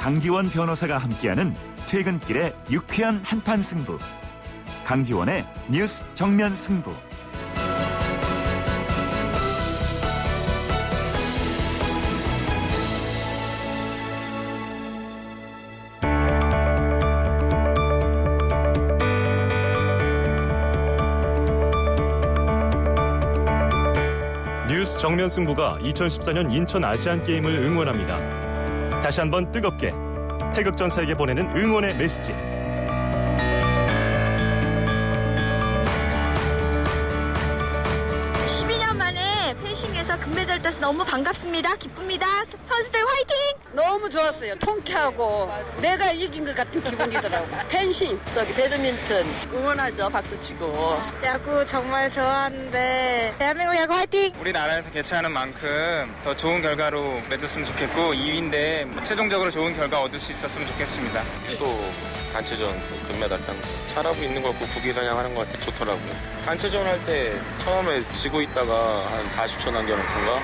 강지원 변호사가 함께하는 퇴근길의 유쾌한 한판 승부. 강지원의 뉴스 정면 승부. 뉴스 정면 승부가 2014년 인천 아시안게임을 응원합니다. 다시 한번 뜨겁게 태극전사에게 보내는 응원의 메시지. 펜싱에서 금메달 따서 너무 반갑습니다. 기쁩니다. 선수들 화이팅! 너무 좋았어요. 통쾌하고 내가 이긴 것 같은 기분이더라고. 펜싱, 배드민턴 응원하죠. 박수치고. 야구 정말 좋아하는데 대한민국 야구 화이팅! 우리나라에서 개최하는 만큼 더 좋은 결과로 맺었으면 좋겠고 2위인데 최종적으로 좋은 결과 얻을 수 있었으면 좋겠습니다. 또 단체전 금메달 딴 거 잘하고 있는 것 같고 국위선양하는 것 같아 좋더라고요. 단체전 할 때 처음에 지고 있다가 한 40초 남겨놓던가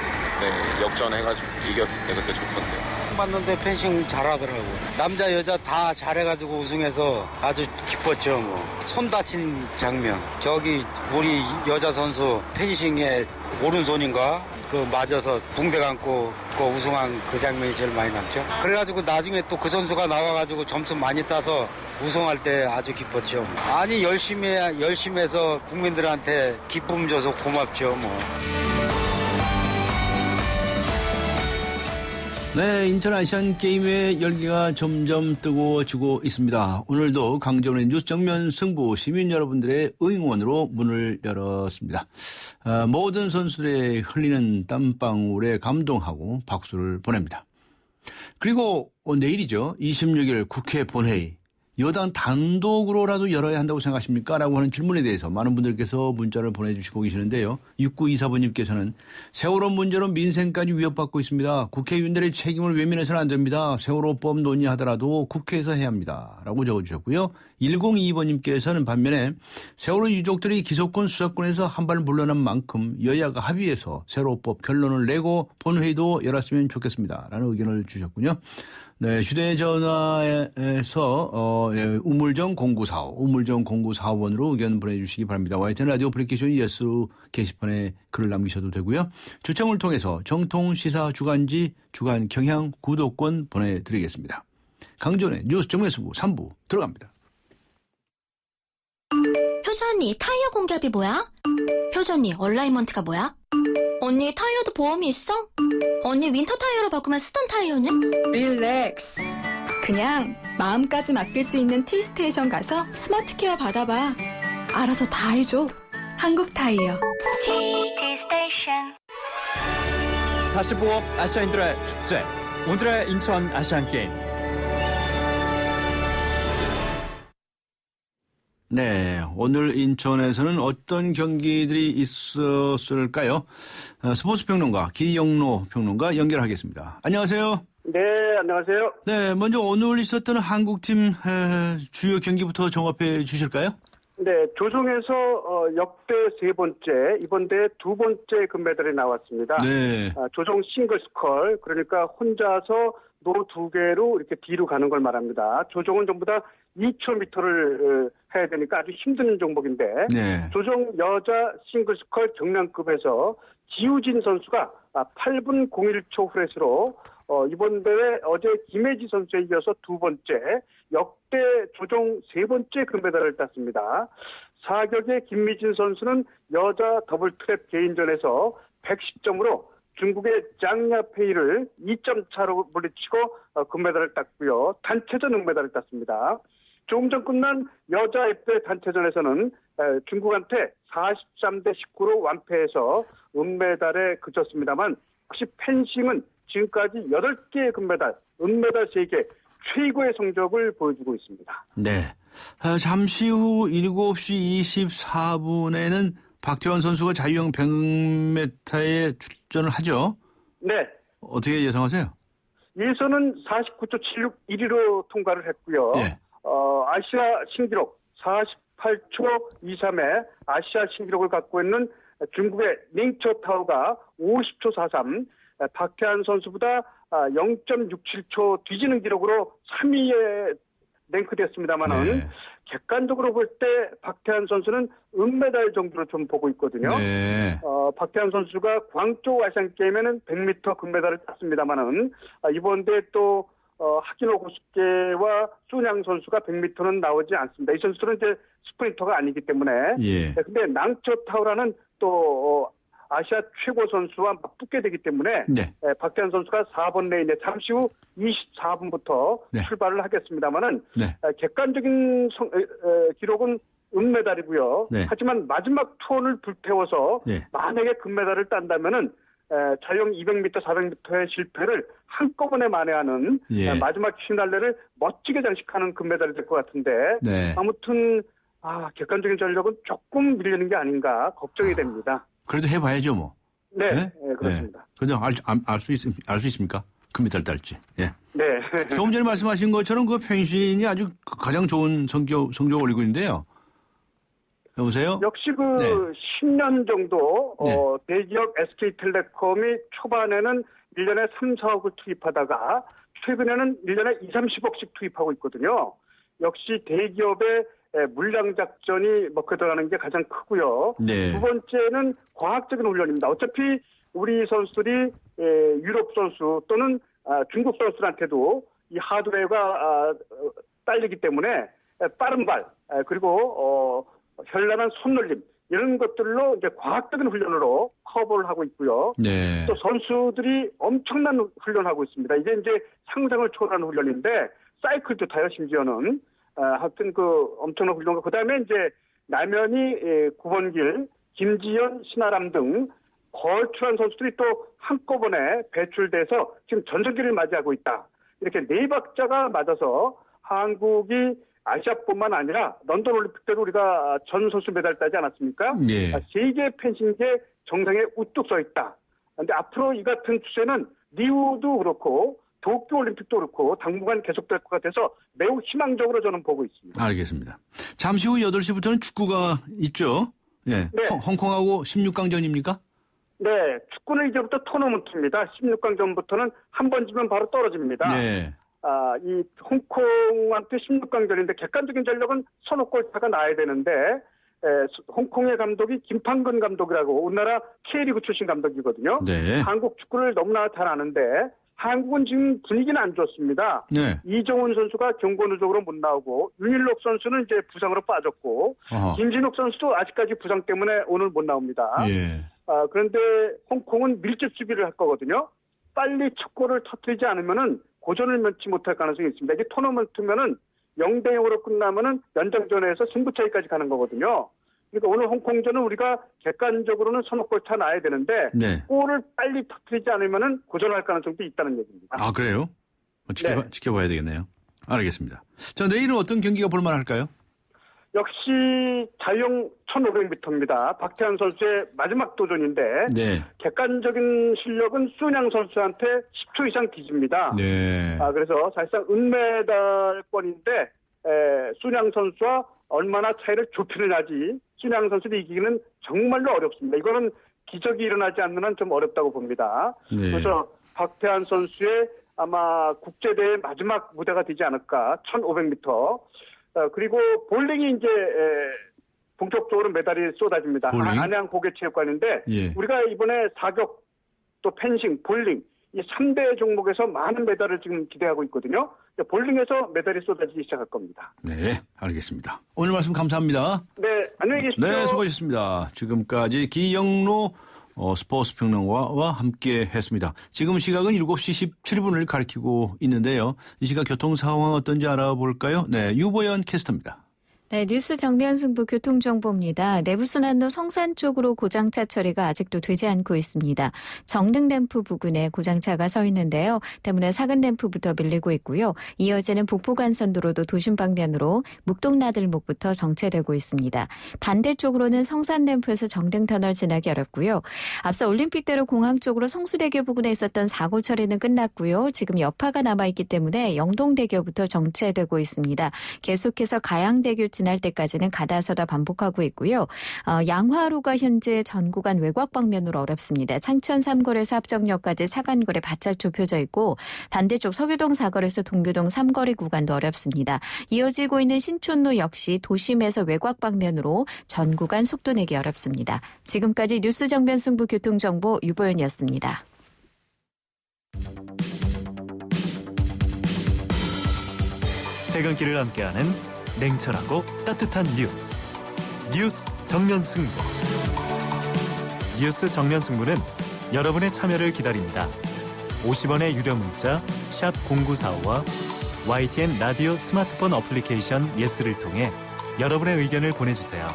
역전해가지고 이겼을 때 그때 좋던데요. 봤는데 펜싱 잘하더라고. 남자 여자 다 잘해가지고 우승해서 아주 기뻤죠. 손 다친 장면. 저기 우리 여자 선수 펜싱의 오른손인가 그 맞아서 붕대 감고 그 우승한 그 장면이 제일 많이 남죠. 그래가지고 나중에 또 그 선수가 나와가지고 점수 많이 따서 우승할 때 아주 기뻤죠. 아니 열심히 해서 국민들한테 기쁨 줘서 고맙죠. 네, 인천 아시안게임의 열기가 점점 뜨거워지고 있습니다. 오늘도 강정원의 뉴스 정면 승부 시민 여러분들의 응원으로 문을 열었습니다. 모든 선수들의 흘리는 땀방울에 감동하고 박수를 보냅니다. 그리고 내일이죠. 26일 국회 본회의. 여당 단독으로라도 열어야 한다고 생각하십니까? 라고 하는 질문에 대해서 많은 분들께서 문자를 보내주시고 계시는데요. 6924번님께서는 세월호 문제로 민생까지 위협받고 있습니다. 국회의원들의 책임을 외면해서는 안 됩니다. 세월호법 논의하더라도 국회에서 해야 합니다. 라고 적어주셨고요. 1022번님께서는 반면에 세월호 유족들이 기소권 수사권에서 한 발 물러난 만큼 여야가 합의해서 세월호법 결론을 내고 본회의도 열었으면 좋겠습니다. 라는 의견을 주셨군요. 네, 휴대전화에서 우물정 0945번으로 의견 보내주시기 바랍니다. YTN 라디오 브레이크쇼 예스 게시판에 글을 남기셔도 되고요. 추첨을 통해서 정통시사 주간지 주간 경향 구독권 보내드리겠습니다. 강전의 뉴스 정면 승부 3부 들어갑니다. 효주 언니, 타이어 공기압이 뭐야? 효주 언니, 얼라이먼트가 뭐야? 언니, 타이어도 보험이 있어? 언니, 윈터 타이어로 바꾸면 쓰던 타이어는? 릴렉스. 그냥 마음까지 맡길 수 있는 T스테이션 가서 스마트 케어 받아봐. 알아서 다 해줘. 한국 타이어. T스테이션. 45억 아시아인들의 축제. 오늘의 인천 아시안게임. 네, 오늘 인천에서는 어떤 경기들이 있었을까요? 스포츠 평론가 기영로 평론가 연결하겠습니다. 안녕하세요. 네, 안녕하세요. 네, 먼저 오늘 있었던 한국팀 주요 경기부터 종합해 주실까요? 네, 조종에서 역대 세 번째, 이번 대회 두 번째 금메달이 나왔습니다. 네. 조종 싱글스컬, 그러니까 혼자서 노 두 개로 이렇게 뒤로 가는 걸 말합니다. 조종은 전부 다 2,000m를 해야 되니까 아주 힘든 종목인데 네. 조종 여자 싱글스컬 경량급에서 지우진 선수가 8분 01초 후레스로 이번 대회 어제 김혜지 선수에 이어서 두 번째 역대 조종 세 번째 금메달을 땄습니다. 사격의 김미진 선수는 여자 더블 트랩 개인전에서 110점으로 중국의 짱야페이를 2점 차로 물리치고 금메달을 땄고요. 단체전 은메달을 땄습니다. 조금 전 끝난 여자 F대 단체전에서는 중국한테 43대 19로 완패해서 은메달에 그쳤습니다만 역시 펜싱은 지금까지 8개의 금메달, 은메달 3개 최고의 성적을 보여주고 있습니다. 네. 잠시 후 7시 24분에는 박태환 선수가 자유형 100m에 출전을 하죠? 네. 어떻게 예상하세요? 예선은 49초 76 1위로 통과를 했고요. 네. 아시아 신기록 48초 23의 아시아 신기록을 갖고 있는 중국의 링초타오가 50초 43, 박태환 선수보다 0.67초 뒤지는 기록으로 3위에 랭크됐습니다만은 네. 객관적으로 볼 때 박태환 선수는 은메달 정도로 좀 보고 있거든요. 네. 박태환 선수가 광저우 아시안 게임에는 100m 금메달을 땄습니다만은 이번 대회 또 하기노 고수케와 순양 선수가 100m는 나오지 않습니다. 이 선수들은 이제 스프린터가 아니기 때문에. 예. 근데 낭초 타오라는 또 아시아 최고 선수와 맞붙게 되기 때문에 네. 박태환 선수가 4번 레인에 잠시 후 24분부터 네. 출발을 하겠습니다만은 네. 객관적인 기록은 은메달이고요. 네. 하지만 마지막 투혼을 불태워서 네. 만약에 금메달을 딴다면은 자영 200m, 400m의 실패를 한꺼번에 만회하는 예. 마지막 피날레를 멋지게 장식하는 금메달이 될 것 같은데 네. 아무튼 객관적인 전력은 조금 밀리는 게 아닌가 걱정이 됩니다. 그래도 해봐야죠, 뭐. 네, 네? 네, 그렇습니다. 그래도 알 수 있습니까? 금메달 딸지. 예. 네. 조금 전에 말씀하신 것처럼 그 펜싱이 아주 가장 좋은 성적 올리고 있는데요. 여보세요? 역시 네. 10년 정도 네. 대기업 SK텔레콤이 초반에는 1년에 3, 4억을 투입하다가 최근에는 1년에 2, 30억씩 투입하고 있거든요. 역시 대기업의 물량 작전이 들어가는 게 가장 크고요. 네. 두 번째는 과학적인 훈련입니다. 어차피 우리 선수들이 유럽 선수 또는 중국 선수들한테도 이 하드웨어가 딸리기 때문에 빠른 발 그리고 현란한 손놀림 이런 것들로 이제 과학적인 훈련으로 커버를 하고 있고요. 네. 또 선수들이 엄청난 훈련하고 있습니다. 이게 이제 상상을 초월하는 훈련인데 사이클도 타요. 심지어는 하여튼 엄청난 훈련과 그다음에 이제 남현이 9번길, 김지현, 신아람 등 걸출한 선수들이 또 한꺼번에 배출돼서 지금 전성기를 맞이하고 있다. 이렇게 네 박자가 맞아서 한국이 아시아뿐만 아니라 런던 올림픽 때도 우리가 전 선수 메달 따지 않았습니까? 예. 세계 펜싱계 정상에 우뚝 서 있다. 그런데 앞으로 이 같은 추세는 리우도 그렇고 도쿄 올림픽도 그렇고 당분간 계속될 것 같아서 매우 희망적으로 저는 보고 있습니다. 알겠습니다. 잠시 후 8시부터는 축구가 있죠? 예. 네. 홍콩하고 16강전입니까? 네, 축구는 이제부터 토너먼트입니다. 16강전부터는 한 번 지면 바로 떨어집니다. 네. 이 홍콩한테 16강전인데 객관적인 전력은 선호골차가 나야 되는데 홍콩의 감독이 김판근 감독이라고 우리나라 K리그 출신 감독이거든요. 네. 한국 축구를 너무나 잘 아는데 한국은 지금 분위기는 안 좋습니다. 네. 이정훈 선수가 경고 누적으로 못 나오고 윤일록 선수는 이제 부상으로 빠졌고 어허. 김진욱 선수도 아직까지 부상 때문에 오늘 못 나옵니다. 예. 그런데 홍콩은 밀집 수비를 할 거거든요. 빨리 첫 골을 터뜨리지 않으면은 고전을 면치 못할 가능성이 있습니다. 이게 토너먼트면은 0대0으로 끝나면은 연장전에서 승부차기까지 가는 거거든요. 그러니까 오늘 홍콩전은 우리가 객관적으로는 선호골 차 놔야 되는데 네. 골을 빨리 터뜨리지 않으면은 고전할 가능성도 있다는 얘기입니다. 아, 그래요? 네. 지켜봐야 되겠네요. 알겠습니다. 자, 내일은 어떤 경기가 볼만할까요? 역시 자유형 1500m입니다. 박태환 선수의 마지막 도전인데 네. 객관적인 실력은 순양 선수한테 10초 이상 뒤집니다. 네. 그래서 사실상 은메달권인데 순양 선수와 얼마나 차이를 좁히느냐지 순양 선수를 이기기는 정말로 어렵습니다. 이거는 기적이 일어나지 않는 한 좀 어렵다고 봅니다. 네. 그래서 박태환 선수의 아마 국제대회 마지막 무대가 되지 않을까 1500m 그리고 볼링이 이제 본격적으로 메달이 쏟아집니다. 볼링? 안양 고개체육관인데 예. 우리가 이번에 사격 또 펜싱, 볼링 이 3대 종목에서 많은 메달을 지금 기대하고 있거든요. 볼링에서 메달이 쏟아지기 시작할 겁니다. 네, 알겠습니다. 오늘 말씀 감사합니다. 네, 안녕히 계십시오. 네, 수고하셨습니다. 지금까지 기영로 스포츠 평론가와 함께 했습니다. 지금 시각은 7시 17분을 가리키고 있는데요. 이 시각 교통 상황 어떤지 알아볼까요? 네, 유보연 캐스터입니다. 네, 뉴스 정면 승부 교통정보입니다. 내부순환로 성산 쪽으로 고장차 처리가 아직도 되지 않고 있습니다. 정릉댐프 부근에 고장차가 서 있는데요. 때문에 사근댐프부터 밀리고 있고요. 이어지는 북부간선도로도 도심 방면으로 묵동나들목부터 정체되고 있습니다. 반대쪽으로는 성산댐프에서 정릉터널 지나기 어렵고요. 앞서 올림픽대로 공항 쪽으로 성수대교 부근에 있었던 사고 처리는 끝났고요. 지금 여파가 남아있기 때문에 영동대교부터 정체되고 있습니다. 계속해서 가양대교 지날 때까지는 가다서다 반복하고 있고요. 양화로가 현재 전 구간 외곽 방면으로 어렵습니다. 창천 3거리에서 합정역까지 차간거리 바짝 좁혀져 있고 반대쪽 서교동 4거리에서 동교동 3거리 구간도 어렵습니다. 이어지고 있는 신촌로 역시 도심에서 외곽 방면으로 전 구간 속도 내기 어렵습니다. 지금까지 뉴스 정면 승부 교통정보 유보연이었습니다. 퇴근길을 함께하는 냉철하고 따뜻한 뉴스 정면 승부. 뉴스 정면 승부는 여러분의 참여를 기다립니다. 50원의 유료 문자 샵 0945와 YTN 라디오 스마트폰 어플리케이션 예스를 통해 여러분의 의견을 보내주세요.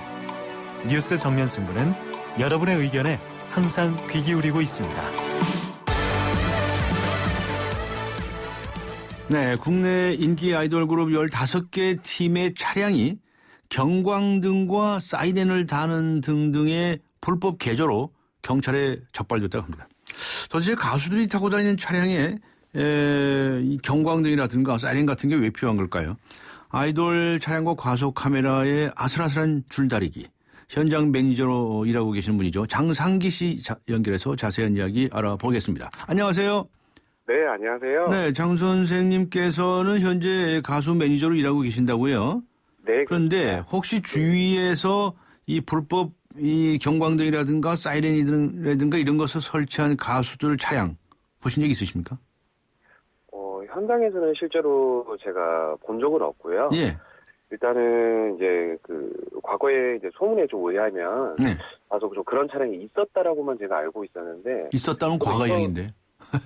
뉴스 정면 승부는 여러분의 의견에 항상 귀 기울이고 있습니다. 네, 국내 인기 아이돌 그룹 15개 팀의 차량이 경광등과 사이렌을 다는 등등의 불법 개조로 경찰에 적발됐다고 합니다. 도대체 가수들이 타고 다니는 차량에 이 경광등이라든가 사이렌 같은 게 왜 필요한 걸까요? 아이돌 차량과 과속 카메라의 아슬아슬한 줄다리기. 현장 매니저로 일하고 계시는 분이죠. 장상기 씨 연결해서 자세한 이야기 알아보겠습니다. 안녕하세요. 네, 안녕하세요. 네, 장 선생님께서는 현재 가수 매니저로 일하고 계신다고요? 네. 그런데 그렇습니다. 혹시 주위에서 이 불법 이 경광등이라든가 사이렌이라든가 이런 것을 설치한 가수들 차량 보신 적 있으십니까? 현장에서는 실제로 제가 본 적은 없고요. 예. 일단은 이제 과거에 이제 소문에 좀 의하면 네. 좀 그런 차량이 있었다라고만 제가 알고 있었는데 있었다면 과거 얘기인데.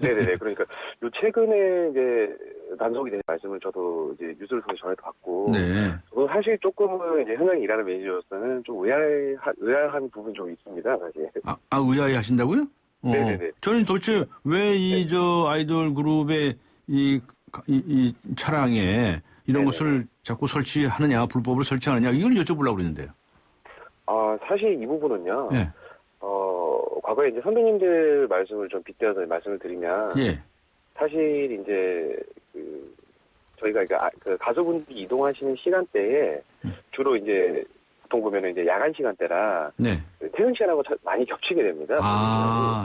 네네네. 그러니까 요 최근에 이제 단속이 된 말씀을 저도 이제 뉴스를 통해 전해 봤고, 네. 저도 사실 조금은 이제 현장에 일하는 매니저로서는 좀 의아한 부분이 좀 있습니다, 사실. 의아해 하신다고요? 네네네. 저는 도대체 왜 아이돌 그룹의 이 차량에 이런 것을 자꾸 설치하느냐, 불법으로 설치하느냐, 이걸 여쭤보려고 그랬는데요. 사실 이 부분은요. 예. 과거에 이제 선배님들 말씀을 좀 빗대어서 말씀을 드리면, 예. 사실 이제 저희가 가수분들이 이동하시는 시간대에 주로 이제 보통 보면은 이제 야간 시간대라 네. 퇴근 시간하고 많이 겹치게 됩니다.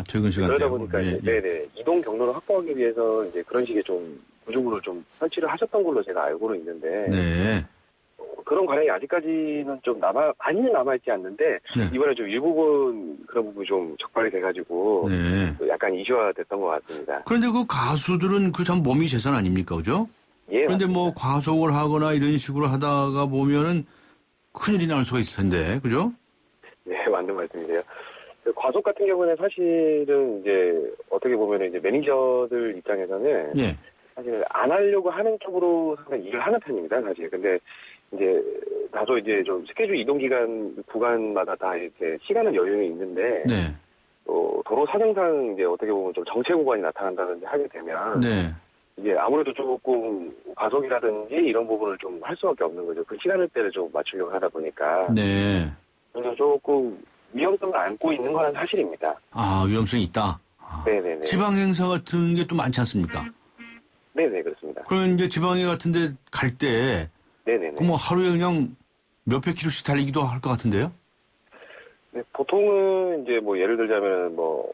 퇴근 시간대. 그러다 보니까 이제 네네 이동 경로를 확보하기 위해서 이제 그런 식의 좀 구조물을 좀 설치를 하셨던 걸로 제가 알고는 있는데. 네. 그런 관행이 아직까지는 좀 많이는 남아있지 않는데, 네. 이번에 좀 일부분 그런 부분이 좀 적발이 돼가지고, 네. 약간 이슈화 됐던 것 같습니다. 그런데 그 가수들은 그 참 몸이 재산 아닙니까, 그죠? 예. 그런데 뭐 과속을 하거나 이런 식으로 하다가 보면은 큰일이 날 수가 있을 텐데, 그죠? 네, 맞는 말씀이세요. 과속 같은 경우는 사실은 이제 어떻게 보면 이제 매니저들 입장에서는 예. 사실 안 하려고 하는 쪽으로 상당히 일을 하는 편입니다, 사실. 근데 이제 다소 이제 좀 스케줄 이동 기간 구간마다 다 이렇게 시간은 여유는 있는데 네. 도로 사정상 이제 어떻게 보면 좀 정체 구간이 나타난다든지 하게 되면 네. 이게 아무래도 조금 과속이라든지 이런 부분을 좀 할 수밖에 없는 거죠. 그 시간대를 좀 맞추려고 하다 보니까. 네. 그래서 조금 위험성을 안고 있는 건 사실입니다. 위험성이 있다. 네네네. 지방 행사 같은 게 또 많지 않습니까? 네네, 그렇습니다. 그럼 이제 지방에 같은 데 갈 때, 네네네. 뭐 하루에 그냥 몇백 킬로씩 달리기도 할 것 같은데요? 네, 보통은 이제 뭐 예를 들자면 뭐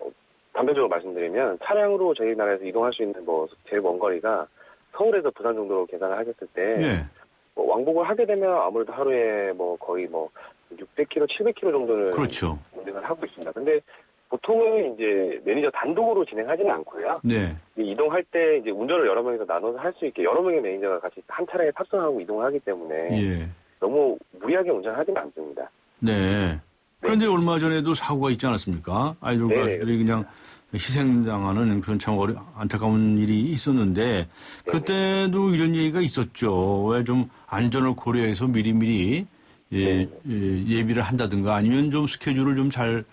단편적으로 말씀드리면 차량으로 저희 나라에서 이동할 수 있는 뭐 제일 먼 거리가 서울에서 부산 정도로 계산을 하셨을 때 예. 뭐 왕복을 하게 되면 아무래도 하루에 뭐 거의 뭐 600km, 700km 정도는 그렇죠. 운행을 하고 있습니다. 근데 보통은 이제 매니저 단독으로 진행하지는 않고요. 네. 이동할 때 이제 운전을 여러 명이서 나눠서 할 수 있게 여러 명의 매니저가 같이 한 차량에 탑승하고 이동을 하기 때문에 예. 너무 무리하게 운전하지는 않습니다. 네. 그런데 얼마 전에도 사고가 있지 않았습니까? 아이돌 가수들이 그냥 희생당하는 그런 참 안타까운 일이 있었는데 그때도 이런 얘기가 있었죠. 왜 좀 안전을 고려해서 미리미리 예비를 한다든가 아니면 좀 스케줄을 좀 잘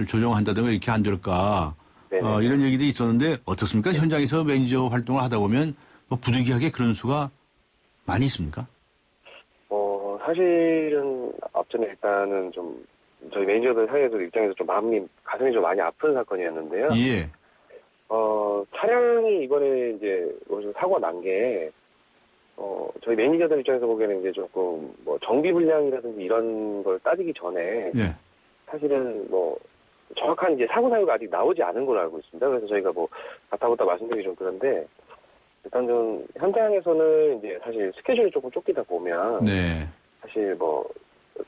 조정한다든가 이렇게 안 될까. 이런 얘기도 있었는데 어떻습니까? 현장에서 매니저 활동을 하다 보면 뭐 부득이하게 그런 수가 많이 있습니까? 사실은 앞전에 일단은 좀 저희 매니저들 사이에서 입장에서 좀 가슴이 좀 많이 아픈 사건이었는데요. 예. 차량이 이번에 이제 사고가 난 게, 저희 매니저들 입장에서 보기에는 이제 조금 뭐 정비 불량이라든지 이런 걸 따지기 전에 예. 사실은 뭐 정확한 이제 사고 사유가 아직 나오지 않은 걸로 알고 있습니다. 그래서 저희가 뭐 가타부타 말씀드리기 좀 그런데 일단 좀 현장에서는 이제 사실 스케줄이 조금 쫓기다 보면 네. 사실 뭐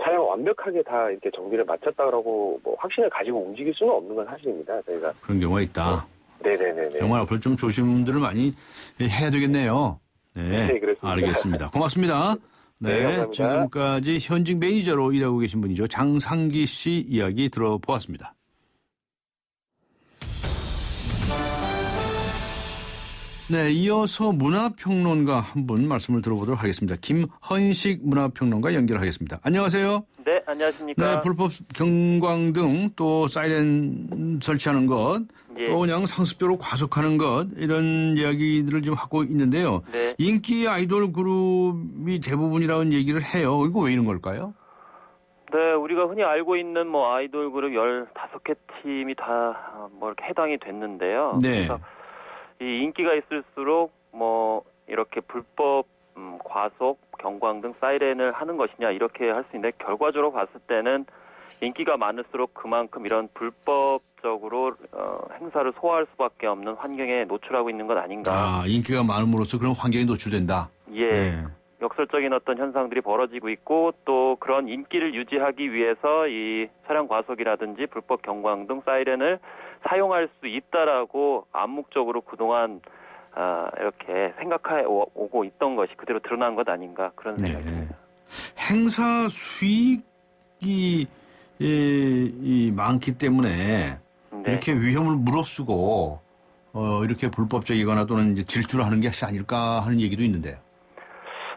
차량 완벽하게 다 이렇게 정비를 마쳤다라고 뭐 확신을 가지고 움직일 수는 없는 건 사실입니다. 저희가 그런 경우가 있다. 네네네. 정말 앞으로 좀 조심들을 많이 해야 되겠네요. 네, 네, 그렇습니다. 알겠습니다. 고맙습니다. 네, 네, 감사합니다. 지금까지 현직 매니저로 일하고 계신 분이죠. 장상기 씨 이야기 들어보았습니다. 네, 이어서 문화평론가 한 분 말씀을 들어보도록 하겠습니다. 김헌식 문화평론가 연결하겠습니다. 안녕하세요. 네, 안녕하십니까. 네, 불법 경광등 또 사이렌 설치하는 것, 예. 또 그냥 상습적으로 과속하는 것 이런 이야기들을 지금 하고 있는데요. 네. 인기 아이돌 그룹이 대부분이라는 얘기를 해요. 이거 왜 이런 걸까요? 네, 우리가 흔히 알고 있는 뭐 아이돌 그룹 15개 팀이 다 뭐 이렇게 해당이 됐는데요. 네. 그래서 이 인기가 있을수록 뭐 이렇게 불법 과속, 경광등, 사이렌을 하는 것이냐 이렇게 할 수 있는데 결과적으로 봤을 때는 인기가 많을수록 그만큼 이런 불법적으로 행사를 소화할 수밖에 없는 환경에 노출하고 있는 것 아닌가. 아, 인기가 많음으로써 그런 환경에 노출된다. 예. 네. 역설적인 어떤 현상들이 벌어지고 있고 또 그런 인기를 유지하기 위해서 이 차량 과속이라든지 불법 경광등, 사이렌을 사용할 수 있다라고 암묵적으로 그동안 이렇게 생각해 오고 있던 것이 그대로 드러난 것 아닌가 그런 생각이 듭니다. 행사 수익이 많기 때문에 이렇게 위험을 무릅쓰고 이렇게 불법적이거나 또는 이제 질주를 하는 것이 아닐까 하는 얘기도 있는데요.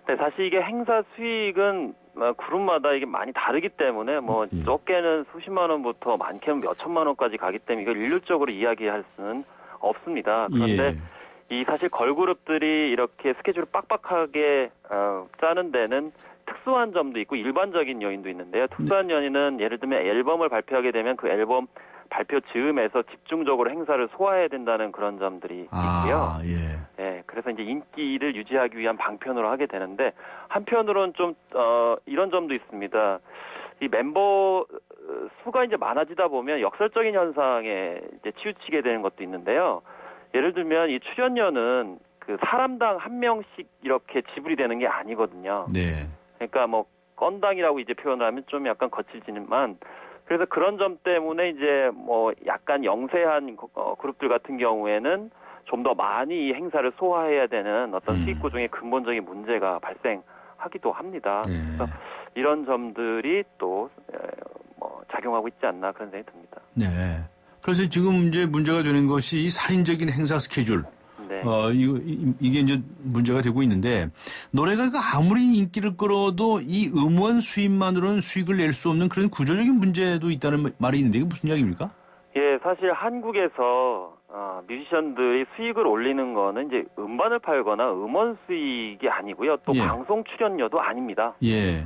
네, 사실 이게 행사 수익은 그룹마다 이게 많이 다르기 때문에 뭐 적게는 수십만 원부터 많게는 몇 천만 원까지 가기 때문에 이걸 일률적으로 이야기할 수는 없습니다. 그런데 이 사실 걸그룹들이 이렇게 스케줄을 빡빡하게 짜는 데는 특수한 점도 있고 일반적인 요인도 있는데요. 특수한 요인은 예를 들면 앨범을 발표하게 되면 그 앨범 발표 즈음에서 집중적으로 행사를 소화해야 된다는 그런 점들이 있고요. 네, 그래서 이제 인기를 유지하기 위한 방편으로 하게 되는데 한편으로는 좀 이런 점도 있습니다. 이 멤버 수가 이제 많아지다 보면 역설적인 현상에 이제 치우치게 되는 것도 있는데요. 예를 들면 이 출연료는 그 사람당 한 명씩 이렇게 지불이 되는 게 아니거든요. 네. 그러니까 뭐 건당이라고 이제 표현을 하면 좀 약간 거칠지만 그래서 그런 점 때문에 이제 뭐 약간 영세한 그룹들 같은 경우에는 좀 더 많이 이 행사를 소화해야 되는 어떤 수익 구조의 근본적인 문제가 발생하기도 합니다. 그래서 이런 점들이 또 뭐 작용하고 있지 않나 그런 생각이 듭니다. 네. 그래서 지금 이제 문제가 되는 것이 이 살인적인 행사 스케줄. 네. 이게 이제 문제가 되고 있는데 노래가 아무리 인기를 끌어도 이 음원 수입만으로는 수익을 낼 수 없는 그런 구조적인 문제도 있다는 말이 있는데 이게 무슨 이야기입니까? 예, 사실 한국에서 뮤지션들이 수익을 올리는 거는 이제 음반을 팔거나 음원 수익이 아니고요. 또 방송 출연료도 아닙니다. 예.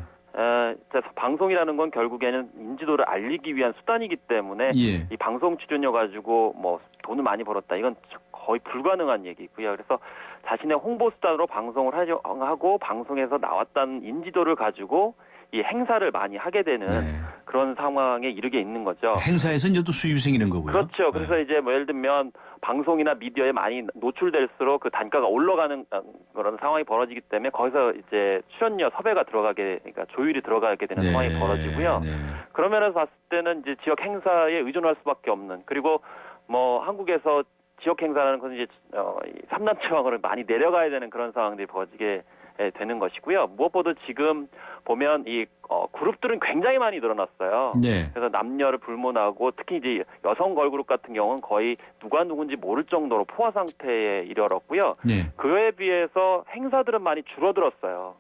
방송이라는 건 결국에는 인지도를 알리기 위한 수단이기 때문에 이 방송 출연료 가지고 뭐 돈을 많이 벌었다. 이건 거의 불가능한 얘기고요. 그래서 자신의 홍보 수단으로 방송을 하고 방송에서 나왔다는 인지도를 가지고 이 행사를 많이 하게 되는 그런 상황에 이르게 있는 거죠. 행사에서 이제 또 수입이 생기는 거고요. 그렇죠. 그래서 이제 뭐 예를 들면 방송이나 미디어에 많이 노출될수록 그 단가가 올라가는 그런 상황이 벌어지기 때문에 거기서 이제 출연료 섭외가 그러니까 조율이 들어가게 되는 상황이 벌어지고요. 그런 면에서 봤을 때는 이제 지역 행사에 의존할 수밖에 없는 그리고 뭐 한국에서 지역 행사라는 것은 이제 삼남지방으로 많이 내려가야 되는 그런 상황들이 벌어지게 되는 것이고요. 무엇보다 지금 보면 이 그룹들은 굉장히 많이 늘어났어요. 그래서 남녀를 불문하고 특히 이제 여성 걸그룹 같은 경우는 거의 누가 누군지 모를 정도로 포화 상태에 이르렀고요. 그에 비해서 행사들은 많이 줄어들었어요.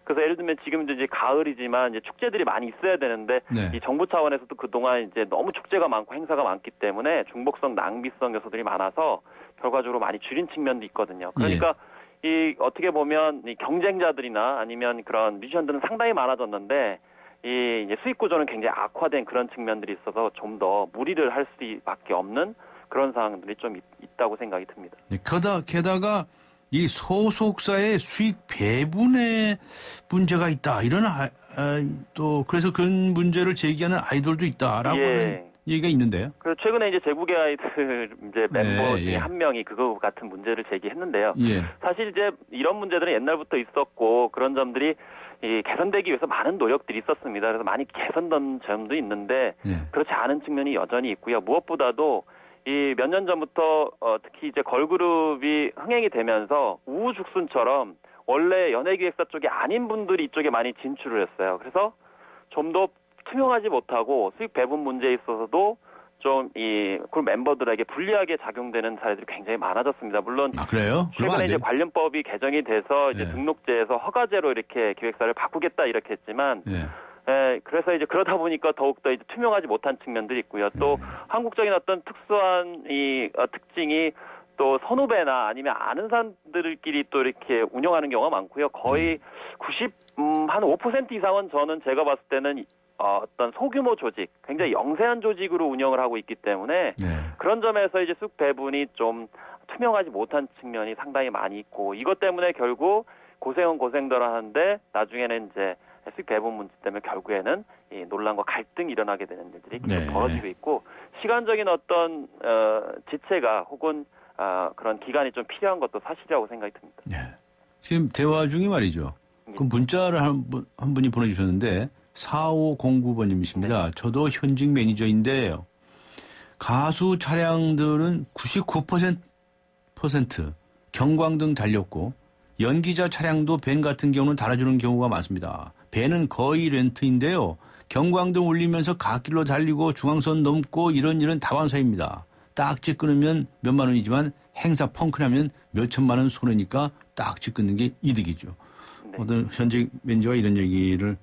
그래서 예를 들면 지금도 이제 가을이지만 이제 축제들이 많이 있어야 되는데 이 정부 차원에서도 그동안 이제 너무 축제가 많고 행사가 많기 때문에 중복성, 낭비성 요소들이 많아서 결과적으로 많이 줄인 측면도 있거든요. 그러니까 이 어떻게 보면 이 경쟁자들이나 아니면 그런 뮤지션들은 상당히 많아졌는데 이 이제 수익 구조는 굉장히 악화된 그런 측면들이 있어서 좀 더 무리를 할 수밖에 없는 그런 상황들이 좀 있다고 생각이 듭니다. 게다가 이 소속사의 수익 배분에 문제가 있다. 이런 또 그래서 그런 문제를 제기하는 아이돌도 있다라고 하는 얘기가 있는데요. 그 최근에 이제 제국의 아이들 이제 멤버 예, 중에 예. 한 명이 그거 같은 문제를 제기했는데요. 예. 사실 이제 이런 문제들은 옛날부터 있었고 그런 점들이 개선되기 위해서 많은 노력들이 있었습니다. 그래서 많이 개선된 점도 있는데 그렇지 않은 측면이 여전히 있고요. 무엇보다도 이 몇 년 전부터 특히 이제 걸그룹이 흥행이 되면서 우후죽순처럼 원래 연예기획사 쪽이 아닌 분들이 이쪽에 많이 진출을 했어요. 그래서 좀 더 투명하지 못하고 수익 배분 문제에 있어서도 좀 이 그룹 멤버들에게 불리하게 작용되는 사례들이 굉장히 많아졌습니다. 물론 그래요? 최근에 이제 관련법이 개정이 돼서 이제 네. 등록제에서 허가제로 이렇게 기획사를 바꾸겠다 이렇게 했지만 그래서 이제 그러다 보니까 더욱더 이제 투명하지 못한 측면들이 있고요. 또 한국적인 어떤 특수한 특징이 또 선후배나 아니면 아는 사람들끼리 또 이렇게 운영하는 경우가 많고요. 거의 한 5% 이상은 저는 제가 봤을 때는 어떤 소규모 조직, 굉장히 영세한 조직으로 운영을 하고 있기 때문에 그런 점에서 이제 수익 배분이 좀 투명하지 못한 측면이 상당히 많이 있고 이것 때문에 결국 고생은 고생대로 하는데 나중에는 이제 수익 배분 문제 때문에 결국에는 이 논란과 갈등이 일어나게 되는 일들이 계속 벌어지고 있고 시간적인 어떤 지체가 혹은 그런 기간이 좀 필요한 것도 사실이라고 생각이 듭니다. 지금 대화 중에 말이죠. 그 문자를 한 분이 보내주셨는데 4509번님이십니다. 저도 현직 매니저인데요. 가수 차량들은 99% 경광등 달렸고 연기자 차량도 밴 같은 경우는 달아주는 경우가 많습니다. 밴은 거의 렌트인데요. 경광등 울리면서 갓길로 달리고 중앙선 넘고 이런 다반사입니다. 딱지 끊으면 몇만 원이지만 행사 펑크나면 몇천만 원 손해니까 딱지 끊는 게 이득이죠. 어떤 현직 매니저가 이런 얘기를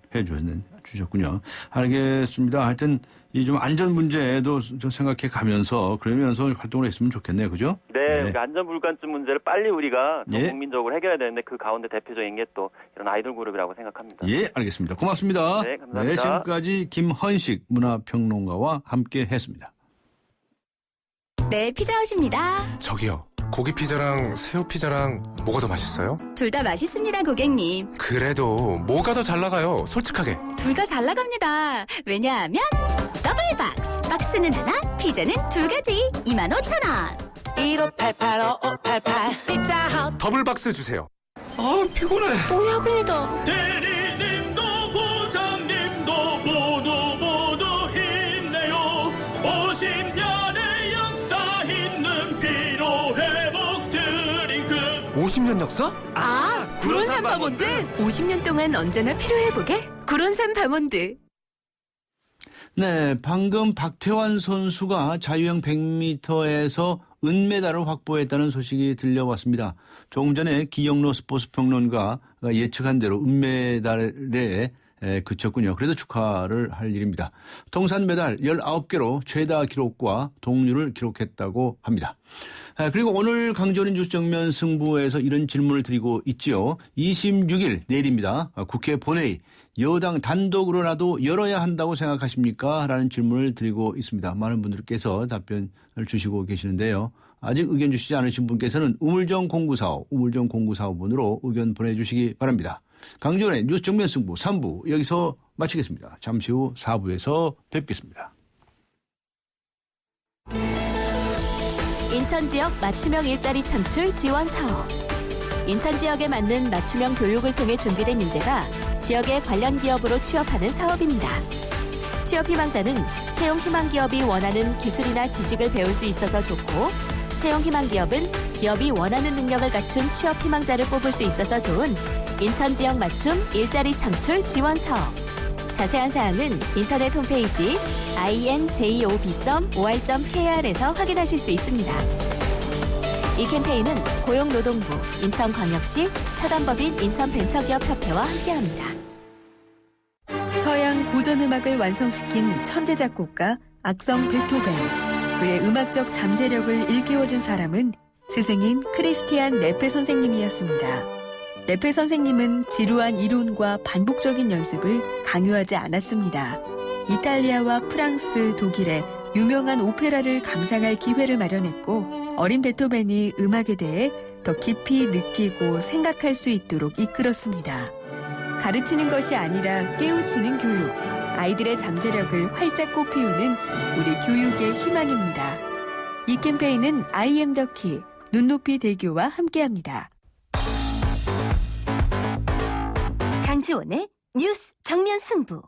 주셨군요. 알겠습니다. 하여튼 이 좀 안전 문제도 좀 생각해 가면서 그러면서 활동을 했으면 좋겠네요. 그죠? 네. 그러니까 안전불감증 문제를 빨리 우리가 좀 국민적으로 해결해야 되는데 그 가운데 대표적인 게 또 이런 아이돌 그룹이라고 생각합니다. 예, 알겠습니다. 고맙습니다. 네, 감사합니다. 지금까지 김헌식 문화평론가와 함께 했습니다. 네, 피자헛입니다. 저기요, 고기 피자랑 새우 피자랑 뭐가 더 맛있어요? 둘 다 맛있습니다, 고객님. 그래도 뭐가 더 잘 나가요? 솔직하게. 둘 다 잘 나갑니다. 왜냐하면 더블 박스. 박스는 하나, 피자는 두 가지. 25,000원. 1588-5588 피자헛 더블 박스 주세요. 아, 피곤해. 뭐야, 그래도. 대리님도 부장님도 모두 힘내요. 50년의 역사 있는 피로회복 드링크. 50년 역사? 구론산 바몬드 50년 동안 언제나 피로회복에 구론산 바몬드. 네, 방금 박태환 선수가 자유형 100m에서 은메달을 확보했다는 소식이 들려왔습니다. 조금 전에 기영로 스포츠평론가가 예측한 대로 은메달에 그쳤군요. 그래서 축하를 할 일입니다. 통산 메달 19개로 최다 기록과 동률을 기록했다고 합니다. 그리고 오늘 강조는 뉴스 정면 승부에서 이런 질문을 드리고 있지요. 26일 내일입니다. 국회 본회의 여당 단독으로라도 열어야 한다고 생각하십니까? 라는 질문을 드리고 있습니다. 많은 분들께서 답변을 주시고 계시는데요. 아직 의견 주시지 않으신 분께서는 우물정 0945번으로 의견 보내주시기 바랍니다. 강조의 뉴스 정면 승부 3부 여기서 마치겠습니다. 잠시 후 4부에서 뵙겠습니다. 인천 지역 맞춤형 일자리 창출 지원 사업. 인천 지역에 맞는 맞춤형 교육을 통해 준비된 인재가 지역의 관련 기업으로 취업하는 사업입니다. 취업 희망자는 채용 희망 기업이 원하는 기술이나 지식을 배울 수 있어서 좋고, 채용 희망 기업은 기업이 원하는 능력을 갖춘 취업 희망자를 뽑을 수 있어서 좋은 인천 지역 맞춤 일자리 창출 지원 사업. 자세한 사항은 인터넷 홈페이지 injob.or.kr에서 확인하실 수 있습니다. 이 캠페인은 고용노동부, 인천광역시, 사단법인 인천벤처기업협회와 함께합니다. 서양 고전음악을 완성시킨 천재 작곡가 악성 베토벤. 그의 음악적 잠재력을 일깨워준 사람은 스승인 크리스티안 네페 선생님이었습니다. 네페 선생님은 지루한 이론과 반복적인 연습을 강요하지 않았습니다. 이탈리아와 프랑스, 독일의 유명한 오페라를 감상할 기회를 마련했고, 어린 베토벤이 음악에 대해 더 깊이 느끼고 생각할 수 있도록 이끌었습니다. 가르치는 것이 아니라 깨우치는 교육, 아이들의 잠재력을 활짝 꽃피우는 우리 교육의 희망입니다. 이 캠페인은 I am the key, 눈높이 대교와 함께합니다. 강지원의 뉴스 정면 승부.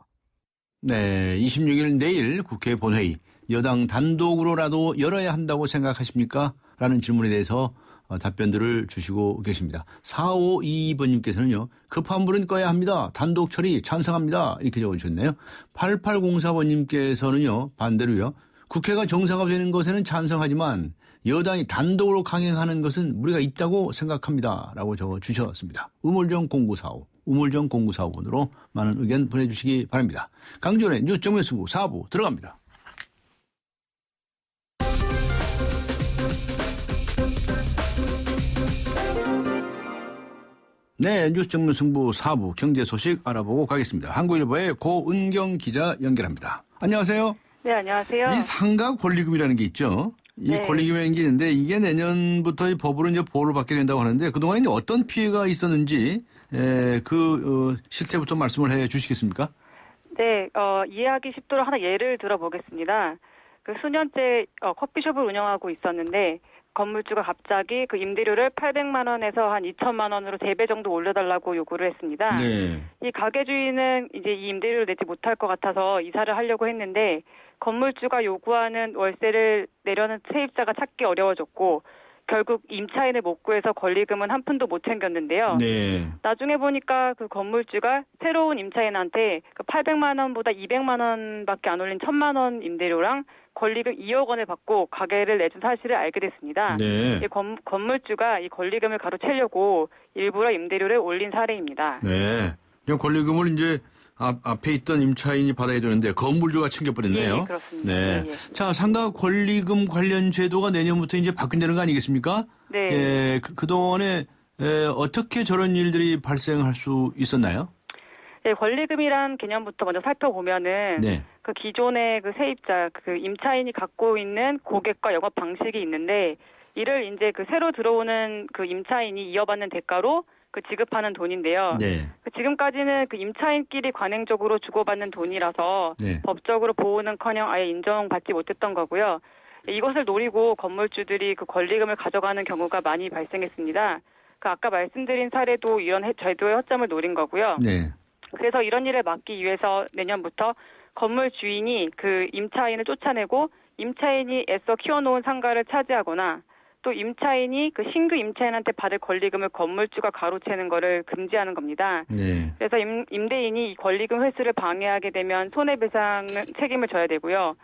네, 26일 내일 국회 본회의 여당 단독으로라도 열어야 한다고 생각하십니까? 라는 질문에 대해서 답변들을 주시고 계십니다. 4522번님께서는요. 급한 불은 꺼야 합니다. 단독 처리 찬성합니다. 이렇게 적어주셨네요. 8804번님께서는요. 반대로요. 국회가 정상화 되는 것에는 찬성하지만 여당이 단독으로 강행하는 것은 무리가 있다고 생각합니다. 라고 적어주셨습니다. 우물정 0945, 우물정 0945번으로 많은 의견 보내주시기 바랍니다. 강지원의 뉴스 정면 승부 4부 들어갑니다. 네, 뉴스 전문 승부 4부 경제 소식 알아보고 가겠습니다. 한국일보의 고은경 기자 연결합니다. 안녕하세요. 네, 안녕하세요. 이 상가 권리금이라는 게 있죠. 이 네. 권리금이라는 게 있는데 이게 내년부터 이 법으로 이제 보호를 받게 된다고 하는데 그동안 이제 어떤 피해가 있었는지 실태부터 말씀을 해 주시겠습니까? 네, 이해하기 쉽도록 하나 예를 들어보겠습니다. 그 수년째 커피숍을 운영하고 있었는데 건물주가 갑자기 그 임대료를 800만 원에서 한 2천만 원으로 3배 정도 올려달라고 요구를 했습니다. 네. 이 가게 주인은 이제 이 임대료를 내지 못할 것 같아서 이사를 하려고 했는데 건물주가 요구하는 월세를 내려는 세입자가 찾기 어려워졌고 결국 임차인을 못 구해서 권리금은 한 푼도 못 챙겼는데요. 네. 나중에 보니까 그 건물주가 새로운 임차인한테 그 800만 원보다 200만 원밖에 안 올린 1000만 원 임대료랑 권리금 2억 원을 받고 가게를 내준 사실을 알게 됐습니다. 네. 이 건물주가 이 권리금을 가로채려고 일부러 임대료를 올린 사례입니다. 네. 그냥 권리금을 이제 앞에 있던 임차인이 받아야 되는데 건물주가 챙겨버렸네요. 예, 그렇습니다. 네. 예, 예. 자, 상가 권리금 관련 제도가 내년부터 이제 바뀐다는 거 아니겠습니까? 네. 예, 그동안에 어떻게 저런 일들이 발생할 수 있었나요? 네, 권리금이란 개념부터 먼저 살펴보면은 네. 그 기존의 그 세입자, 그 임차인이 갖고 있는 고객과 영업 방식이 있는데 이를 이제 그 새로 들어오는 그 임차인이 이어받는 대가로 그 지급하는 돈인데요. 네. 그 지금까지는 그 임차인끼리 관행적으로 주고받는 돈이라서 네. 법적으로 보호는커녕 아예 인정받지 못했던 거고요. 이것을 노리고 건물주들이 그 권리금을 가져가는 경우가 많이 발생했습니다. 그 아까 말씀드린 사례도 이런 제도의 허점을 노린 거고요. 네. 그래서 이런 일을 막기 위해서 내년부터 건물 주인이 그 임차인을 쫓아내고 임차인이 애써 키워놓은 상가를 차지하거나 또 임차인이 그 신규 임차인한테 받을 권리금을 건물주가 가로채는 거를 금지하는 겁니다. 네. 그래서 임대인이 이 권리금 회수를 방해하게 되면 손해배상 책임을 져야 되고요.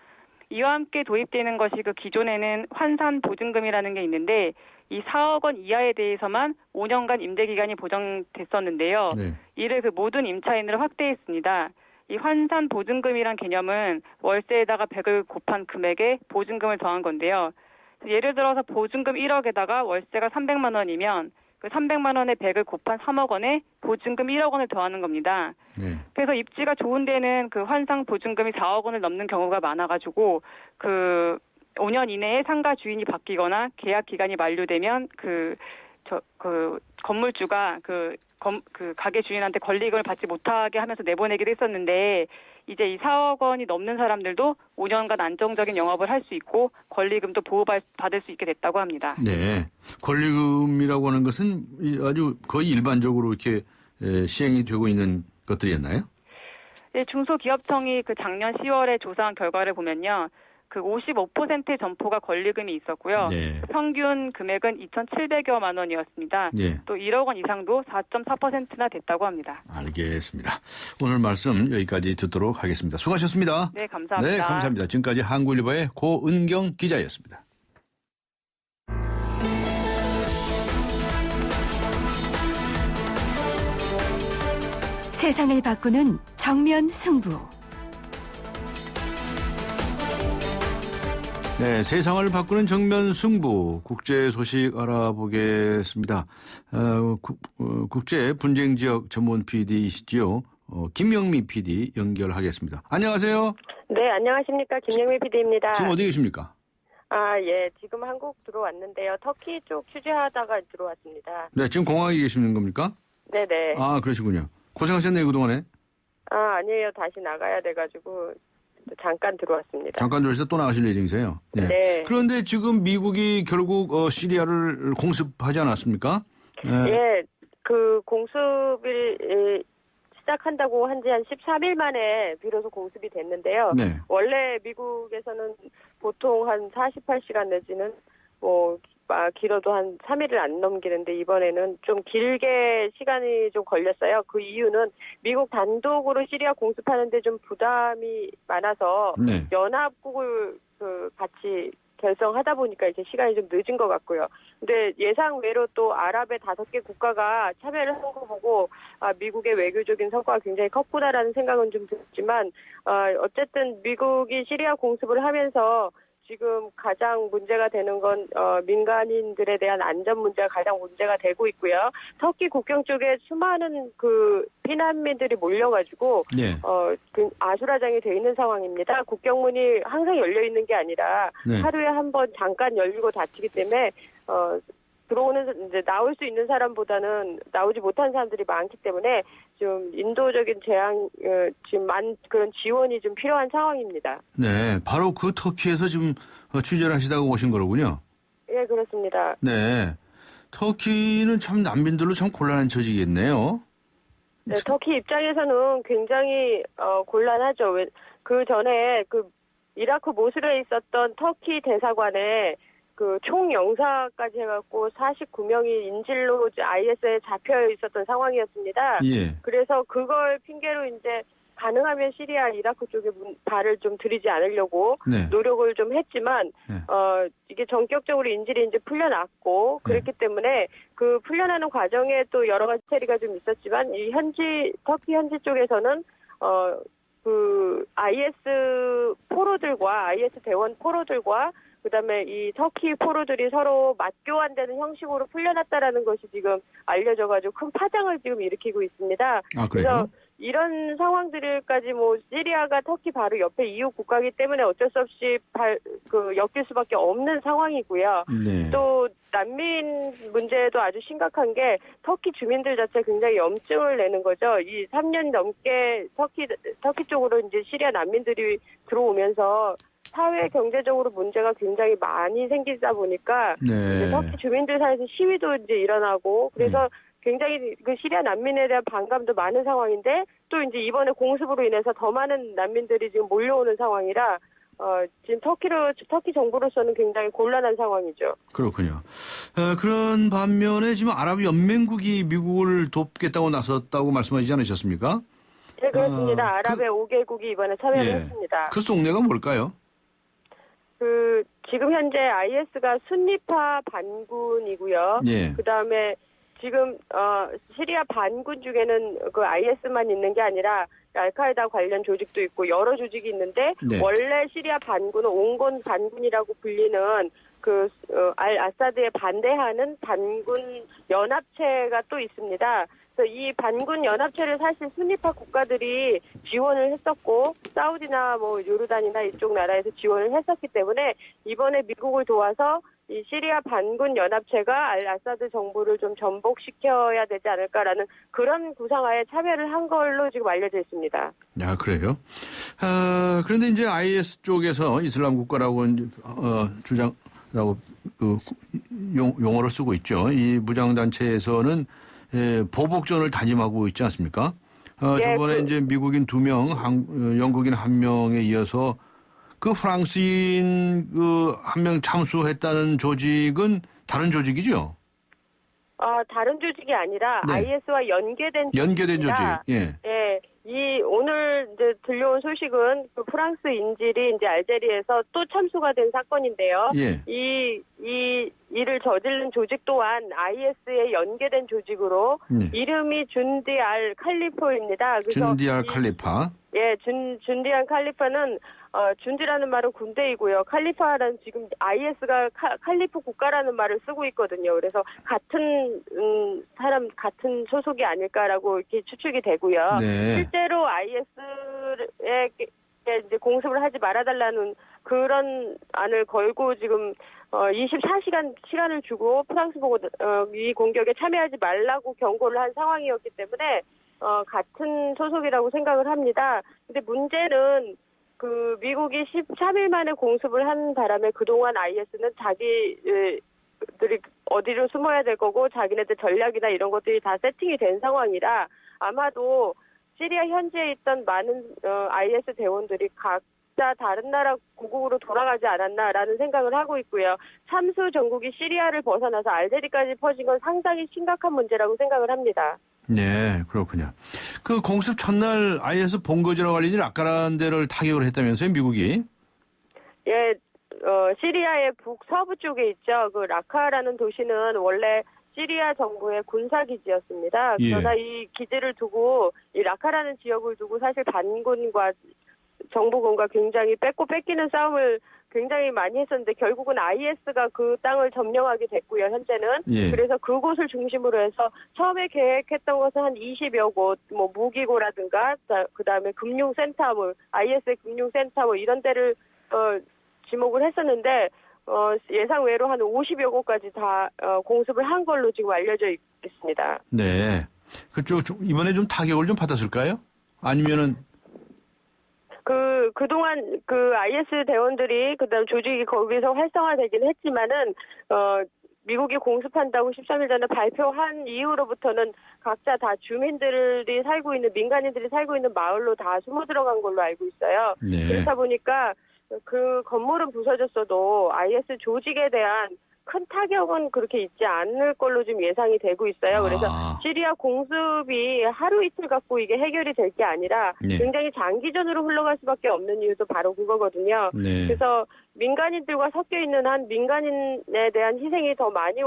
이와 함께 도입되는 것이 그 기존에는 환산보증금이라는 게 있는데 이 4억 원 이하에 대해서만 5년간 임대기간이 보장됐었는데요. 네. 이를 그 모든 임차인으로 확대했습니다. 이 환산보증금이란 개념은 월세에다가 100을 곱한 금액에 보증금을 더한 건데요. 예를 들어서 보증금 1억에다가 월세가 300만 원이면 그 300만 원에 100을 곱한 3억 원에 보증금 1억 원을 더하는 겁니다. 네. 그래서 입지가 좋은 데는 그 환상 보증금이 4억 원을 넘는 경우가 많아가지고 그 5년 이내에 상가 주인이 바뀌거나 계약 기간이 만료되면 그 건물주가 그 가게 주인한테 권리금을 받지 못하게 하면서 내보내기도 했었는데 이제 이 4억 원이 넘는 사람들도 5년간 안정적인 영업을 할 수 있고 권리금도 보호받을 수 있게 됐다고 합니다. 네. 권리금이라고 하는 것은 아주 거의 일반적으로 이렇게 시행이 되고 있는 것들이었나요? 네, 중소기업청이 그 작년 10월에 조사한 결과를 보면요. 그 55%의 점포가 권리금이 있었고요. 네. 평균 금액은 2,700여만 원이었습니다. 네. 또 1억 원 이상도 4.4%나 됐다고 합니다. 알겠습니다. 오늘 말씀 여기까지 듣도록 하겠습니다. 수고하셨습니다. 네, 감사합니다. 네, 감사합니다. 지금까지 한국일보의 고은경 기자였습니다. 세상을 바꾸는 정면 승부. 네, 세상을 바꾸는 정면 승부 국제 소식 알아보겠습니다. 국제 분쟁 지역 전문 PD이시지요. 김영미 PD 연결하겠습니다. 안녕하세요. 네, 안녕하십니까. 김영미 PD입니다. 지금 어디 계십니까? 예. 지금 한국 들어왔는데요. 터키 쪽 취재하다가 들어왔습니다. 네, 지금 공항에 계시는 겁니까? 네네. 아, 그러시군요. 고생하셨네요, 그동안에. 아니에요. 다시 나가야 돼가지고 잠깐 들어왔습니다. 잠깐 들어오셔서 또 나가실 예정이세요? 네. 네. 그런데 지금 미국이 결국 시리아를 공습하지 않았습니까? 예. 그 공습을 시작한다고 한 지 한 13일 만에 비로소 공습이 됐는데요. 네. 원래 미국에서는 보통 한 48시간 내지는 길어도 한 3일을 안 넘기는데 이번에는 좀 길게 시간이 좀 걸렸어요. 그 이유는 미국 단독으로 시리아 공습하는데 좀 부담이 많아서 네. 연합국을 같이 결성하다 보니까 이제 시간이 좀 늦은 것 같고요. 근데 예상 외로 또 아랍의 5개 국가가 참여를 한 거 보고 미국의 외교적인 성과가 굉장히 컸구나라는 생각은 좀 들었지만 어쨌든 미국이 시리아 공습을 하면서 지금 가장 문제가 되는 건 민간인들에 대한 안전 문제가 가장 문제가 되고 있고요. 터키 국경 쪽에 수많은 그 피난민들이 몰려가지고 네. 그 아수라장이 돼 있는 상황입니다. 국경문이 항상 열려 있는 게 아니라 네. 하루에 한 번 잠깐 열리고 닫히기 때문에 들어오는 이제 나올 수 있는 사람보다는 나오지 못한 사람들이 많기 때문에 좀 인도적인 재앙 지금 그런 지원이 좀 필요한 상황입니다. 네, 바로 그 터키에서 지금 취재를 하시다가 오신 거로군요. 예, 그렇습니다. 네, 터키는 참 난민들로 참 곤란한 처지겠네요. 네, 터키 입장에서는 굉장히 곤란하죠. 그 전에 그 이라크 모술에 있었던 터키 대사관에 그 총 영사까지 해갖고 49명이 인질로 IS에 잡혀 있었던 상황이었습니다. 예. 그래서 그걸 핑계로 이제 가능하면 시리아, 이라크 쪽에 발을 좀 들이지 않으려고 네. 노력을 좀 했지만 이게 전격적으로 인질이 이제 풀려났고 그랬기 때문에 그 풀려나는 과정에 또 여러 가지 체리가 좀 있었지만 이 터키 현지 쪽에서는 그 IS 포로들과 IS 대원 포로들과 그다음에 이 터키 포로들이 서로 맞교환되는 형식으로 풀려났다라는 것이 지금 알려져가지고 큰 파장을 지금 일으키고 있습니다. 아, 그래요? 그래서 이런 상황들까지 시리아가 터키 바로 옆에 이웃 국가이기 때문에 어쩔 수 없이 엮일 수밖에 없는 상황이고요. 네. 또 난민 문제도 아주 심각한 게 터키 주민들 자체 굉장히 염증을 내는 거죠. 이 3년 넘게 터키 쪽으로 이제 시리아 난민들이 들어오면서 사회 경제적으로 문제가 굉장히 많이 생기다 보니까 이제 터키 주민들 사이에서 시위도 이제 일어나고 그래서 굉장히 그 시리아 난민에 대한 반감도 많은 상황인데 또 이제 이번에 공습으로 인해서 더 많은 난민들이 지금 몰려오는 상황이라 지금 터키 정부로서는 굉장히 곤란한 상황이죠. 그렇군요. 그런 반면에 지금 아랍연맹국이 미국을 돕겠다고 나섰다고 말씀하시지 않으셨습니까? 네, 그렇습니다. 아랍의 5개국이 이번에 참여를 했습니다. 그 속내가 뭘까요? 지금 현재 IS가 순니파 반군이고요. 예. 그다음에 지금 시리아 반군 중에는 그 IS만 있는 게 아니라 알카에다 관련 조직도 있고 여러 조직이 있는데 원래 시리아 반군은 온건 반군이라고 불리는 알 아사드에 반대하는 반군 연합체가 또 있습니다. 그래서 이 반군 연합체를 사실 순니파 국가들이 지원을 했었고 사우디나 요르단이나 이쪽 나라에서 지원을 했었기 때문에 이번에 미국을 도와서 이 시리아 반군 연합체가 알 아사드 정부를 좀 전복시켜야 되지 않을까라는 그런 구상하에 참여를 한 걸로 지금 알려져 있습니다. 야, 그래요? 그런데 이제 IS 쪽에서 이슬람 국가라고 주장라고 용어를 쓰고 있죠. 이 무장단체에서는 보복전을 다짐하고 있지 않습니까? 저번에 이제 미국인 2명, 영국인 1명에 이어서 그 프랑스인 한 명 참수했다는 조직은 다른 조직이죠? 다른 조직이 아니라 IS와 연계된 조직. 예. 예. 오늘 이제 들려온 소식은 그 프랑스 인질이 이제 알제리에서 또 참수가 된 사건인데요. 예. 이 일을 저지른 조직 또한 IS에 연계된 조직으로 이름이 준디 알 칼리파입니다. 준디 알 칼리파. 예, 준디 알 칼리파는 준디라는 말은 군대이고요. 칼리파라는 지금 IS가 칼리프 국가라는 말을 쓰고 있거든요. 그래서 같은 사람 같은 소속이 아닐까라고 이렇게 추측이 되고요. 네. 실제로 IS에 이제 공습을 하지 말아달라는 그런 안을 걸고 지금 24시간 시간을 주고 프랑스 보고 이 공격에 참여하지 말라고 경고를 한 상황이었기 때문에 같은 소속이라고 생각을 합니다. 근데 문제는 그 미국이 13일 만에 공습을 한 바람에 그동안 IS는 자기들이 어디로 숨어야 될 거고 자기네들 전략이나 이런 것들이 다 세팅이 된 상황이라 아마도 시리아 현지에 있던 많은 IS 대원들이 각자 다른 나라 고국으로 돌아가지 않았나라는 생각을 하고 있고요. 참수 전국이 시리아를 벗어나서 알제리까지 퍼진 건 상당히 심각한 문제라고 생각을 합니다. 네, 그렇군요. 그 공습 첫날 IS 본거지라고 알려진 라카라는 데를 타격을 했다면서요, 미국이? 예, 시리아의 북서부 쪽에 있죠. 그 라카라는 도시는 원래 시리아 정부의 군사기지였습니다. 그러나 이 기지를 두고 이 라카라는 지역을 두고 사실 반군과 정부군과 굉장히 뺏고 뺏기는 싸움을 굉장히 많이 했었는데 결국은 IS가 그 땅을 점령하게 됐고요. 현재는. 그래서 그곳을 중심으로 해서 처음에 계획했던 것은 한 20여 곳, 뭐 무기고라든가 그다음에 금융센터, 뭐 IS의 금융센터 뭐 이런 데를 지목을 했었는데 예상 외로 한 50여 곳까지 다 공습을 한 걸로 지금 알려져 있습니다. 네. 그쪽 이번에 좀 타격을 좀 받았을까요? 아니면은 그동안 IS 대원들이 그다음 조직이 거기서 활성화되긴 했지만은 미국이 공습한다고 13일 전에 발표한 이후로부터는 각자 다 주민들이 살고 있는 민간인들이 살고 있는 마을로 다 숨어 들어간 걸로 알고 있어요. 네. 그렇다 보니까 그 건물은 부서졌어도 IS 조직에 대한 큰 타격은 그렇게 있지 않을 걸로 지금 예상이 되고 있어요. 그래서 시리아 공습이 하루 이틀 갖고 이게 해결이 될 게 아니라 굉장히 장기전으로 흘러갈 수밖에 없는 이유도 바로 그거거든요. 그래서 민간인들과 섞여 있는 한 민간인에 대한 희생이 더 많이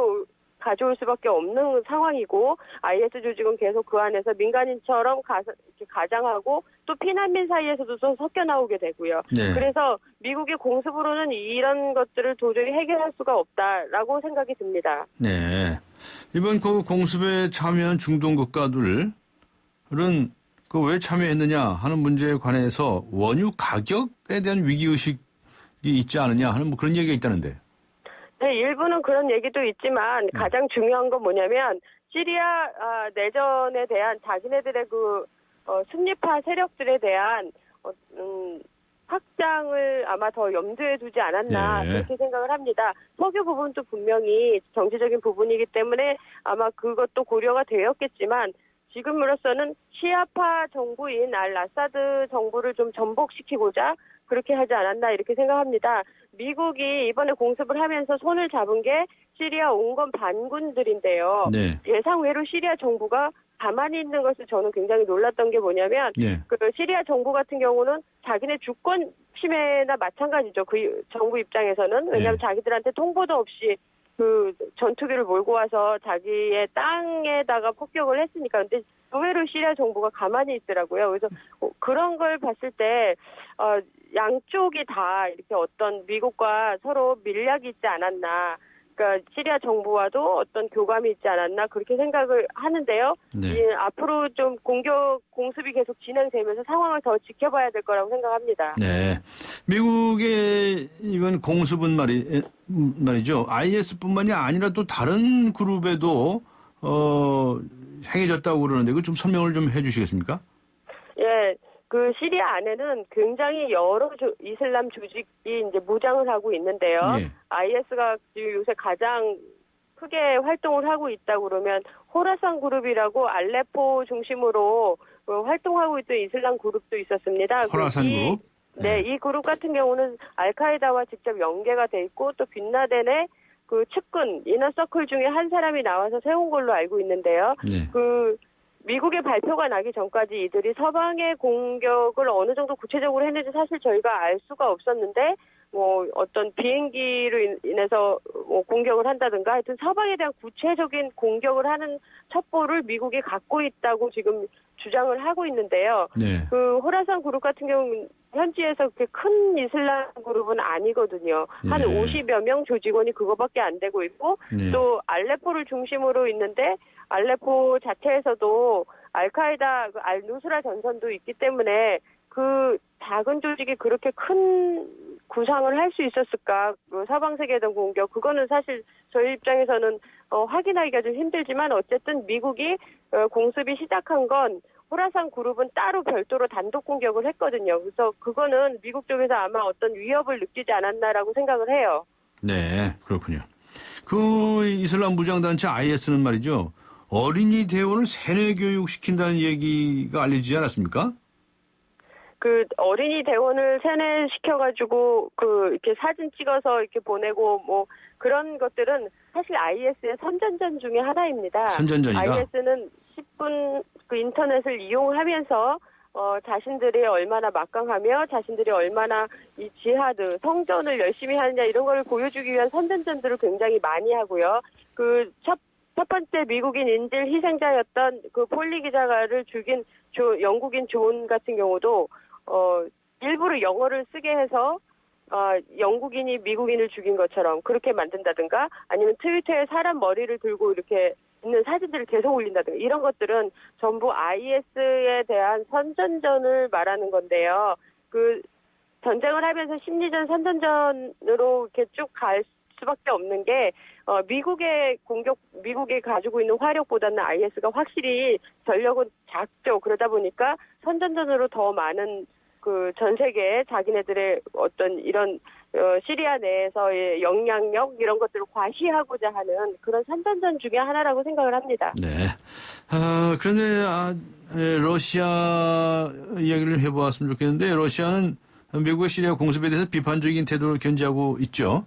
가져올 수밖에 없는 상황이고 IS 조직은 계속 그 안에서 민간인처럼 이렇게 가장하고 또 피난민 사이에서도 또 섞여 나오게 되고요. 그래서 미국의 공습으로는 이런 것들을 도저히 해결할 수가 없다라고 생각이 듭니다. 네. 이번 그 공습에 참여한 중동 국가들은 왜 참여했느냐 하는 문제에 관해서 원유 가격에 대한 위기의식이 있지 않느냐 하는 뭐 그런 얘기가 있다는데. 네, 일부는 그런 얘기도 있지만 가장 중요한 건 뭐냐면 시리아 내전에 대한 자기네들의 순리파 세력들에 대한 확장을 아마 더 염두에 두지 않았나 그렇게 생각을 합니다. 석유 부분도 분명히 정치적인 부분이기 때문에 아마 그것도 고려가 되었겠지만 지금으로서는 시아파 정부인 알-아사드 정부를 좀 전복시키고자 그렇게 하지 않았나 이렇게 생각합니다. 미국이 이번에 공습을 하면서 손을 잡은 게 시리아 온건 반군들인데요. 예상 외로 시리아 정부가 가만히 있는 것을 저는 굉장히 놀랐던 게 뭐냐면 그 시리아 정부 같은 경우는 자기네 주권 침해나 마찬가지죠. 그 정부 입장에서는. 왜냐하면 자기들한테 통보도 없이 그 전투기를 몰고 와서 자기의 땅에다가 폭격을 했으니까. 근데 의외로 시리아 정부가 가만히 있더라고요. 그래서 그런 걸 봤을 때 양쪽이 다 이렇게 어떤 미국과 서로 밀약이 있지 않았나. 그러니까 시리아 정부와도 어떤 교감이 있지 않았나 그렇게 생각을 하는데요. 앞으로 좀 공습이 계속 진행되면서 상황을 더 지켜봐야 될 거라고 생각합니다. 네, 미국의 이번 공습은 말이죠. IS뿐만이 아니라 또 다른 그룹에도 행해졌다고 그러는데 그 좀 설명을 좀 해주시겠습니까? 예. 그 시리아 안에는 굉장히 여러 이슬람 조직이 이제 무장을 하고 있는데요. IS가 요새 가장 크게 활동을 하고 있다고 그러면 호라산 그룹이라고 알레포 중심으로 활동하고 있던 이슬람 그룹도 있었습니다. 호라산 그룹? 네, 이 그룹 같은 경우는 알카에다와 직접 연계가 돼 있고 또 빈라덴의 그 측근 이너서클 중에 한 사람이 나와서 세운 걸로 알고 있는데요. 미국의 발표가 나기 전까지 이들이 서방의 공격을 어느 정도 구체적으로 했는지 사실 저희가 알 수가 없었는데 뭐 어떤 비행기로 인해서 뭐 공격을 한다든가 하여튼 서방에 대한 구체적인 공격을 하는 첩보를 미국이 갖고 있다고 지금 주장을 하고 있는데요. 그 호라산 그룹 같은 경우는 현지에서 그렇게 큰 이슬람 그룹은 아니거든요. 한 50여 명 조직원이 그거밖에 안 되고 있고 또 알레포를 중심으로 있는데 알레포 자체에서도 알카에다 알누스라 전선도 있기 때문에 그 작은 조직이 그렇게 큰 구상을 할 수 있었을까? 그 서방 세계에 대한 공격, 그거는 사실 저희 입장에서는 확인하기가 좀 힘들지만 어쨌든 미국이 공습이 시작한 건 호라산 그룹은 따로 별도로 단독 공격을 했거든요. 그래서 그거는 미국 쪽에서 아마 어떤 위협을 느끼지 않았나라고 생각을 해요. 네, 그렇군요. 그 이슬람 무장단체 IS는 말이죠. 어린이 대원을 세뇌 교육시킨다는 얘기가 알려지지 않았습니까? 그 어린이 대원을 세뇌시켜가지고 이렇게 사진 찍어서 이렇게 보내고 뭐 그런 것들은 사실 IS의 선전전 중에 하나입니다. 선전전이다. IS는 10분 그 인터넷을 이용하면서 자신들이 얼마나 막강하며 자신들이 얼마나 이 지하드, 성전을 열심히 하느냐 이런 걸 보여주기 위한 선전전들을 굉장히 많이 하고요. 그 첫 번째 미국인 인질 희생자였던 그 폴리 기자를 죽인 영국인 존 같은 경우도 일부러 영어를 쓰게 해서 영국인이 미국인을 죽인 것처럼 그렇게 만든다든가 아니면 트위터에 사람 머리를 들고 이렇게 있는 사진들을 계속 올린다든가 이런 것들은 전부 IS에 대한 선전전을 말하는 건데요. 그 전쟁을 하면서 심리전, 선전전으로 이렇게 쭉 갈 수밖에 없는 게 미국이 가지고 있는 화력보다는 IS가 확실히 전력은 작죠. 그러다 보니까 선전전으로 더 많은 그 전 세계에 자기네들의 어떤 이런 시리아 내에서의 영향력 이런 것들을 과시하고자 하는 그런 선전전 중에 하나라고 생각을 합니다. 네. 그런데 러시아 이야기를 해보았으면 좋겠는데 러시아는 미국의 시리아 공습에 대해서 비판적인 태도를 견지하고 있죠.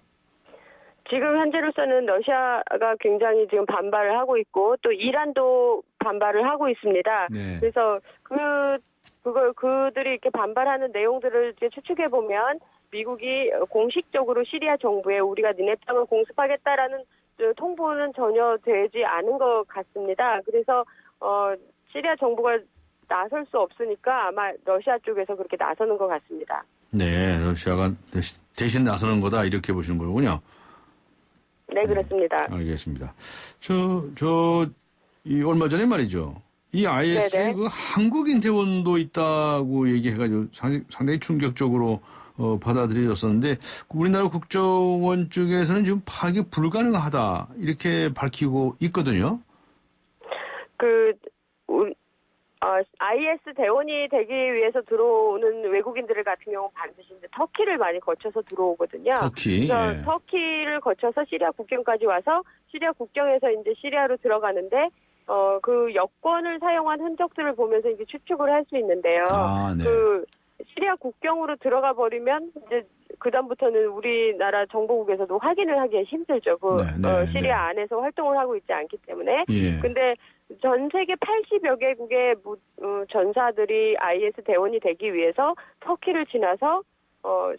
지금 현재로서는 러시아가 굉장히 지금 반발을 하고 있고 또 이란도 반발을 하고 있습니다. 네. 그래서 그들이 이렇게 반발하는 내용들을 이제 추측해 보면 미국이 공식적으로 시리아 정부에 우리가 니네 땅을 공습하겠다라는 통보는 전혀 되지 않은 것 같습니다. 그래서 시리아 정부가 나설 수 없으니까 아마 러시아 쪽에서 그렇게 나서는 것 같습니다. 네, 러시아가 대신 나서는 거다 이렇게 보시는 거군요. 네, 그렇습니다. 알겠습니다. 얼마 전에 말이죠. 이 IS에 그 한국인 대원도 있다고 얘기해가지고 상당히 충격적으로 받아들여졌었는데 우리나라 국정원 쪽에서는 지금 파악이 불가능하다 이렇게 밝히고 있거든요. IS 대원이 되기 위해서 들어오는 외국인들 같은 경우는 반드시 이제 터키를 많이 거쳐서 들어오거든요. 터키. 그래서 예. 터키를 거쳐서 시리아 국경까지 와서 시리아 국경에서 이제 시리아로 들어가는데 그 여권을 사용한 흔적들을 보면서 이제 추측을 할 수 있는데요. 네. 그 시리아 국경으로 들어가 버리면 이제 그다음부터는 우리나라 정보국에서도 확인을 하기 힘들죠. 시리아 안에서 활동을 하고 있지 않기 때문에. 예. 근데 전 세계 80여 개국의 전사들이 IS 대원이 되기 위해서 터키를 지나서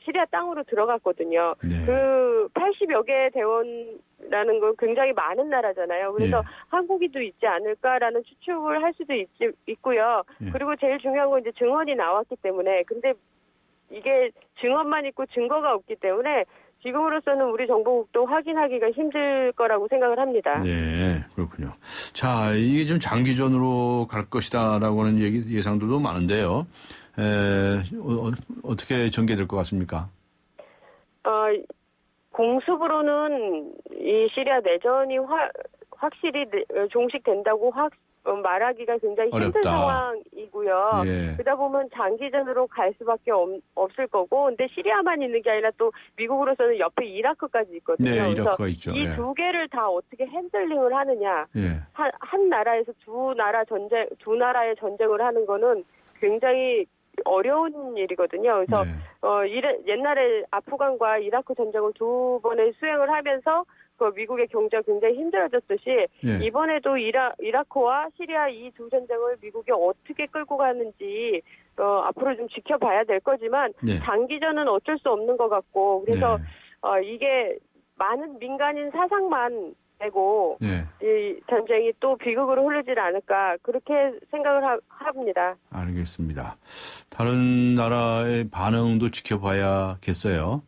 시리아 땅으로 들어갔거든요. 네. 그 80여 개 대원이라는 건 굉장히 많은 나라잖아요. 그래서 한국이도 있지 않을까라는 추측을 할 수도 있고요. 그리고 제일 중요한 건 이제 증언이 나왔기 때문에 근데 이게 증언만 있고 증거가 없기 때문에 지금으로서는 우리 정보국도 확인하기가 힘들 거라고 생각을 합니다. 네, 그렇군요. 자, 이게 좀 장기전으로 갈 것이다라고 하는 예상들도 많은데요. 어떻게 전개될 것 같습니까? 공습으로는 이 시리아 내전이 확실히 종식된다고 말하기가 굉장히 힘든 어렵다. 상황이고요. 예. 그러다 보면 장기전으로 갈 수밖에 없을 거고, 근데 시리아만 있는 게 아니라 또 미국으로서는 옆에 이라크까지 있거든요. 네, 이라크가 그래서 있죠. 이 두 개를 다 어떻게 핸들링을 하느냐, 예. 한 나라에서 두 나라의 전쟁을 하는 거는 굉장히 어려운 일이거든요. 그래서 옛날에 아프간과 이라크 전쟁을 두 번에 수행을 하면서 그 미국의 경제가 굉장히 힘들어졌듯이 이번에도 이라크와 시리아 이 두 전쟁을 미국이 어떻게 끌고 가는지 앞으로 좀 지켜봐야 될 거지만 장기전은 어쩔 수 없는 것 같고 그래서 이게 많은 민간인 사상만 되고 이 전쟁이 또 비극으로 흐르질 않을까 그렇게 생각을 합니다. 알겠습니다. 다른 나라의 반응도 지켜봐야겠어요.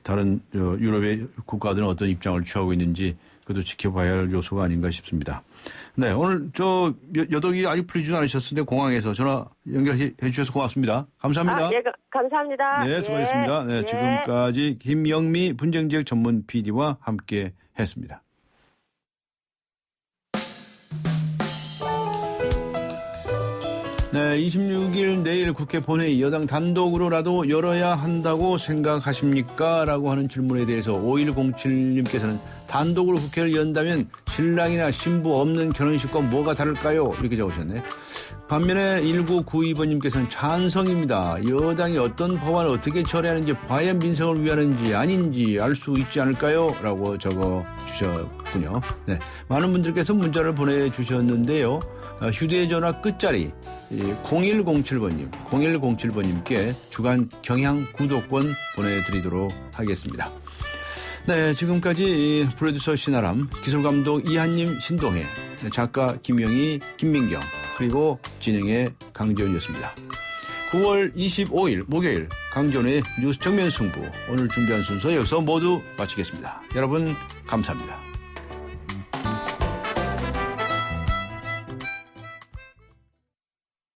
다른 유럽의 국가들은 어떤 입장을 취하고 있는지 그것도 지켜봐야 할 요소가 아닌가 싶습니다. 네, 오늘 여덕이 아직 풀리지도 않으셨는데 공항에서 전화 연결해 주셔서 고맙습니다. 감사합니다. 예, 감사합니다. 네, 수고하셨습니다. 네, 지금까지 김영미 분쟁지역 전문 PD와 함께 했습니다. 네, 26일 내일 국회 본회의 여당 단독으로라도 열어야 한다고 생각하십니까? 라고 하는 질문에 대해서 5107님께서는 단독으로 국회를 연다면 신랑이나 신부 없는 결혼식과 뭐가 다를까요? 이렇게 적으셨네. 반면에 1992번님께서는 찬성입니다. 여당이 어떤 법안을 어떻게 처리하는지 과연 민생을 위하는지 아닌지 알 수 있지 않을까요? 라고 적어주셨군요. 네, 많은 분들께서 문자를 보내주셨는데요. 휴대전화 끝자리 0107번님께 주간 경향 구독권 보내드리도록 하겠습니다. 네, 지금까지 프로듀서 신아람, 기술감독 이한님, 신동해, 작가 김영희, 김민경, 그리고 진행의 강재훈이었습니다. 9월 25일 목요일 강재훈의 뉴스 정면 승부, 오늘 준비한 순서 여기서 모두 마치겠습니다. 여러분 감사합니다.